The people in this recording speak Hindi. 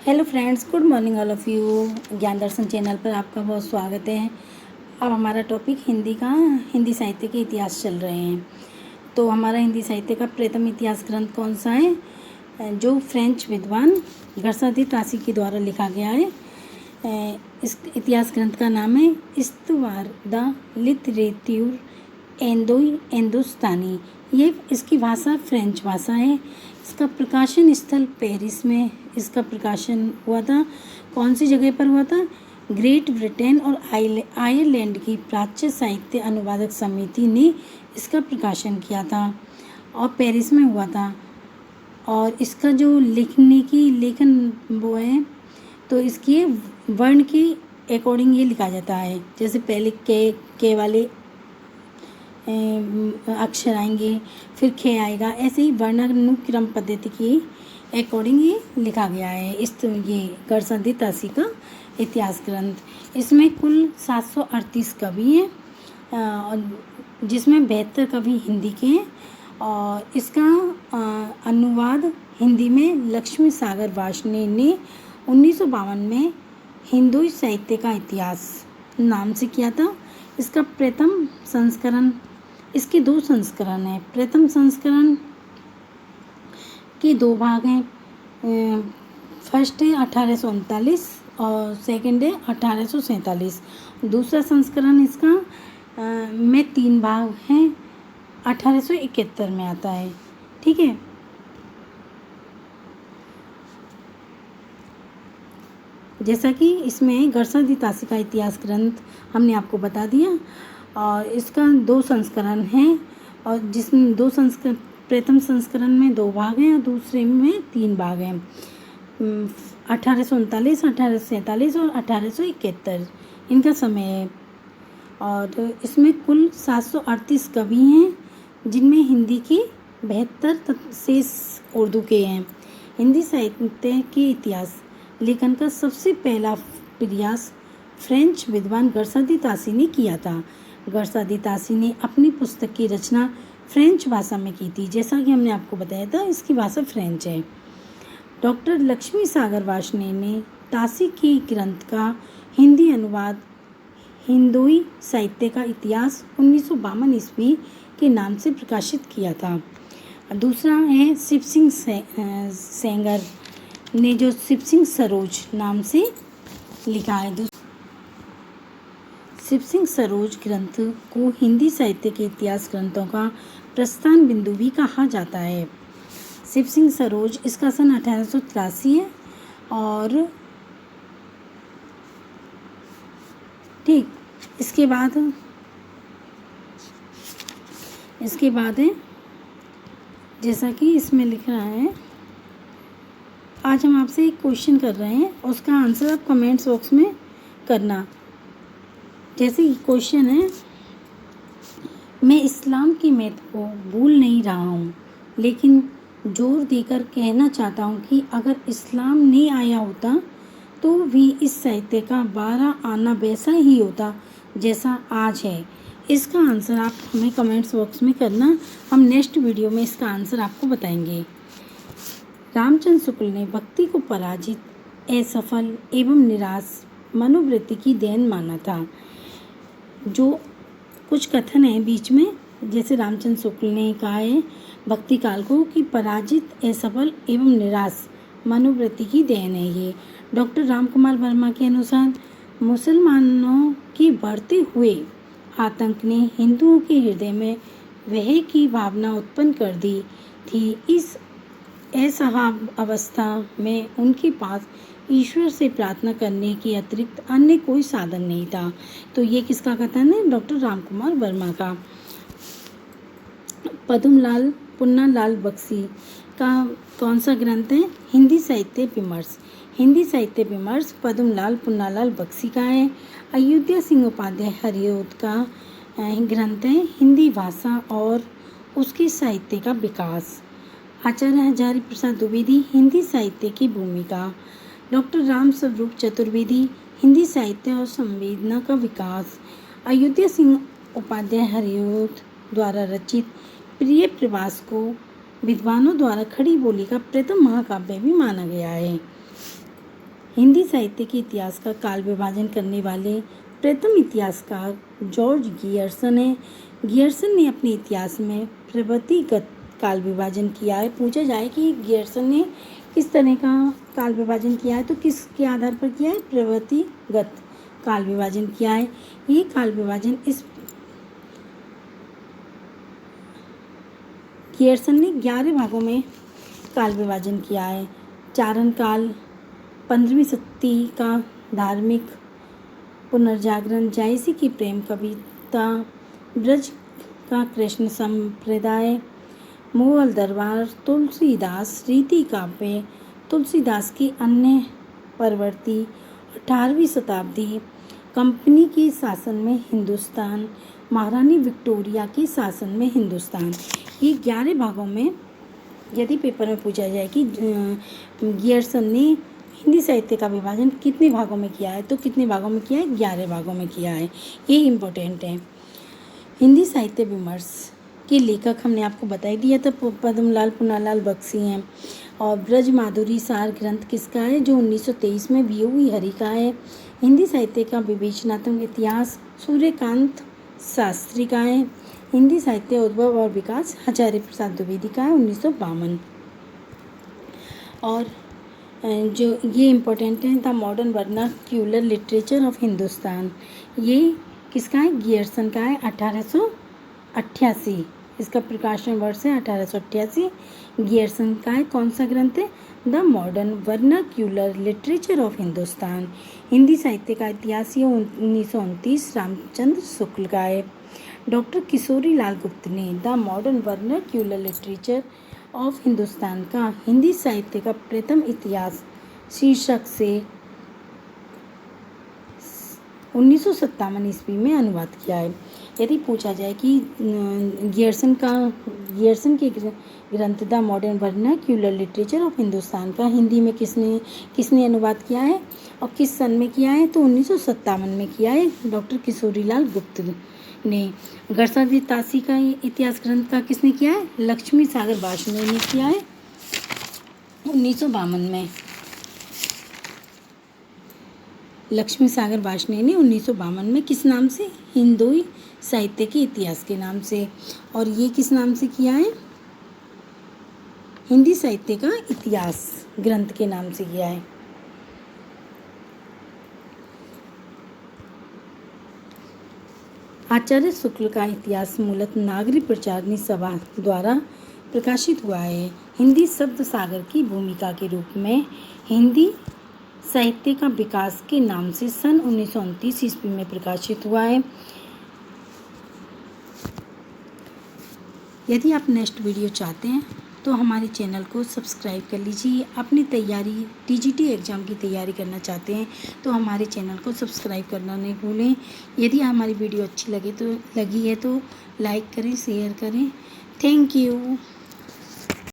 Hello friends, good morning all of you. ज्ञान दर्शन चैनल पर आपका बहुत स्वागत है। अब हमारा टॉपिक हिंदी साहित्य के इतिहास चल रहे हैं। तो हमारा हिंदी साहित्य का प्रथम इतिहास ग्रंथ कौन सा है, जो फ्रेंच विद्वान घरसादी तासी के द्वारा लिखा गया है। इस इतिहास ग्रंथ का नाम है इस्तवार द लिटरेट्यूर हिंदुस्तानी। ये इसकी भाषा फ्रेंच भाषा है। इसका प्रकाशन स्थल पेरिस में इसका प्रकाशन हुआ था। कौन सी जगह पर हुआ था? ग्रेट ब्रिटेन और आयरलैंड की प्राच्य साहित्य अनुवादक समिति ने इसका प्रकाशन किया था और पेरिस में हुआ था। और इसका जो लेखन वो है, तो इसकी वर्ण के अकॉर्डिंग ये लिखा जाता है। जैसे पहले के वाले अक्षर आएंगे, फिर खे आएगा, ऐसे ही वर्णानुक्रम पद्धति की अकॉर्डिंग ये लिखा गया है। ये घरसादी तासी का इतिहास ग्रंथ। इसमें कुल 738 कवि हैं, जिसमें 72 कवि हिंदी के हैं। और इसका अनुवाद हिंदी में लक्ष्मी सागर वार्ष्णेय ने 1952 में हिंदू साहित्य का इतिहास नाम से किया था। इसका प्रथम संस्करण, इसके 2 संस्करण हैं। प्रथम संस्करण के 2 भाग हैं। फर्स्ट है 1839 और सेकंड है 1847। दूसरा संस्करण इसका में 3 भाग हैं, 1871 में आता है। ठीक है। जैसा कि इसमें घरसादी तासी का इतिहास ग्रंथ हमने आपको बता दिया। और इसका 2 संस्करण हैं, और जिसमें प्रथम संस्करण में 2 भाग हैं और दूसरे में 3 भाग हैं। 1839, 1847 और 1871 इनका समय है। और इसमें कुल 738 कवि हैं, जिनमें हिंदी के 72 शेष उर्दू के हैं। हिंदी साहित्य के इतिहास लेखन का सबसे पहला प्रयास फ्रेंच विद्वान घरसादी तासी ने किया था। घरसादी तासी ने अपनी पुस्तक की रचना फ्रेंच भाषा में की थी। जैसा कि हमने आपको बताया था, इसकी भाषा फ्रेंच है। डॉक्टर लक्ष्मी सागर वार्ष्णेय ने तासी के ग्रंथ का हिंदी अनुवाद हिंदुई साहित्य का इतिहास 1952 ईस्वी के नाम से प्रकाशित किया था। दूसरा है शिव सिंह सेंगर ने जो शिव सिंह सरोज नाम से लिखा है। शिव सिंह सरोज ग्रंथ को हिंदी साहित्य के इतिहास ग्रंथों का प्रस्थान बिंदु भी कहा जाता है। शिव सिंह सरोज, इसका सन 1883 है। और ठीक, इसके बाद है, जैसा कि इसमें लिख रहा है। आज हम आपसे एक क्वेश्चन कर रहे हैं, उसका आंसर आप कमेंट्स बॉक्स में करना। जैसे क्वेश्चन है, मैं इस्लाम के महत्व को भूल नहीं रहा हूँ, लेकिन जोर देकर कहना चाहता हूँ कि अगर इस्लाम नहीं आया होता तो भी इस साहित्य का 12 आना वैसा ही होता जैसा आज है। इसका आंसर आप हमें कमेंट्स बॉक्स में करना। हम नेक्स्ट वीडियो में इसका आंसर आपको बताएंगे। रामचंद्र शुक्ल ने भक्ति को पराजित, असफल एवं निराश मनोवृत्ति की देन माना था। जो कुछ कथन है बीच में, जैसे रामचंद्र शुक्ल ने कहा है भक्ति काल को कि पराजित, असफल एवं निराश मनोवृत्ति की देन है ये। डॉक्टर रामकुमार वर्मा के अनुसार मुसलमानों के बढ़ते हुए आतंक ने हिंदुओं के हृदय में वह की भावना उत्पन्न कर दी थी। इस असहाय अवस्था में उनके पास ईश्वर से प्रार्थना करने के अतिरिक्त अन्य कोई साधन नहीं था। तो ये किसका कथन है? डॉक्टर रामकुमार वर्मा का। पद्मलाल पुन्नालाल बख्शी का कौन सा ग्रंथ है? हिंदी साहित्य विमर्श। हिंदी साहित्य विमर्श पद्मलाल पुन्नालाल बख्शी का है। अयोध्या सिंह उपाध्याय हरिऔध का ग्रंथ है हिंदी भाषा और उसके साहित्य का विकास। आचार्य हजारी प्रसाद द्विवेदी, हिंदी साहित्य की भूमिका। डॉक्टर राम स्वरूप चतुर्वेदी, हिंदी साहित्य और संवेदना का विकास। अयोध्या सिंह उपाध्याय हरिऔध द्वारा रचित प्रिय प्रवास को विद्वानों द्वारा खड़ी बोली का प्रथम महाकाव्य भी माना गया है। हिंदी साहित्य के इतिहास का काल विभाजन करने वाले प्रथम इतिहासकार जॉर्ज गियर्सन है। गियर्सन ने अपने इतिहास में प्रवृत्तिगत काल विभाजन किया है। पूछा जाए कि गियर्सन ने किस तरह का काल विभाजन किया है तो किसके आधार पर किया है? प्रवृत्तिगत काल विभाजन किया है। ये काल विभाजन इस गियर्सन ने 11 भागों में काल विभाजन किया है। चारण काल, 15वीं शताब्दी का धार्मिक पुनर्जागरण, जायसी की प्रेम कविता, ब्रज का कृष्ण संप्रदाय, मुगल दरबार, तुलसीदास, रीति काव्य, तुलसीदास की अन्य प्रवृत्ति, 18वीं शताब्दी, कंपनी के शासन में हिंदुस्तान, महारानी विक्टोरिया के शासन में हिंदुस्तान। ये 11 भागों में यदि पेपर में पूछा जाए कि गियर्सन ने हिंदी साहित्य का विभाजन कितने भागों में किया है तो कितने भागों में किया है? 11 भागों में किया है। ये इम्पोर्टेंट है। हिंदी साहित्य विमर्श के लेखक हमने आपको बता ही दिया था, पद्मलाल पुनालाल बख्शी हैं। और ब्रज माधुरी सार ग्रंथ किसका है? जो 1923 में वी हरि का है। हिंदी साहित्य का विवेचनात्मक इतिहास सूर्यकांत शास्त्री का है। हिंदी साहित्य उद्भव और विकास आचार्य प्रसाद द्विवेदी का है, 1952। और जो ये इम्पोर्टेंट है, the modern vernacular literature of Hindustan, ये किसका है? गियर्सन का है, 1888। इसका प्रकाशन वर्ष है 1888। गियर्सन का है। कौन सा ग्रंथ है? The modern vernacular literature of Hindustan. Hindi साहित्य का इतिहास ये 1929 रामचंद्र शुक्ल का है। डॉक्टर किशोरी लाल गुप्त ने the modern vernacular literature of Hindustan का हिंदी साहित्य का प्रथम इतिहास शीर्षक से 1957 ईस्वी में अनुवाद किया है। यदि पूछा जाए कि गियर्सन के ग्रंथ the modern vernacular literature of Hindustan का हिंदी में किसने अनुवाद किया है और किस सन में किया है तो 1957 में किया है, डॉक्टर किशोरीलाल गुप्त ने। गरसादी तासी का इतिहास ग्रंथ का किसने किया है? लक्ष्मी सागर वार्ष्णेय ने किया है, 1952 में। लक्ष्मी सागर वार्ष्णेय ने 1952 में किस नाम से? हिंदुई साहित्य के इतिहास के नाम से। और ये किस नाम से किया है? हिंदी साहित्य का इतिहास ग्रंथ के नाम से किया है। आचार्य शुक्ल का इतिहास मूलतः नागरिक प्रचारणी सभा द्वारा प्रकाशित हुआ है। हिंदी शब्द सागर की भूमिका के रूप में हिंदी साहित्य का विकास के नाम से सन 1929 ईस्वी में प्रकाशित हुआ है। यदि आप नेक्स्ट वीडियो चाहते हैं तो हमारे चैनल को सब्सक्राइब कर लीजिए। अपनी तैयारी टीजीटी एग्ज़ाम की तैयारी करना चाहते हैं तो हमारे चैनल को सब्सक्राइब करना नहीं भूलें। यदि हमारी वीडियो अच्छी लगी है तो लाइक करें, शेयर करें। Thank you.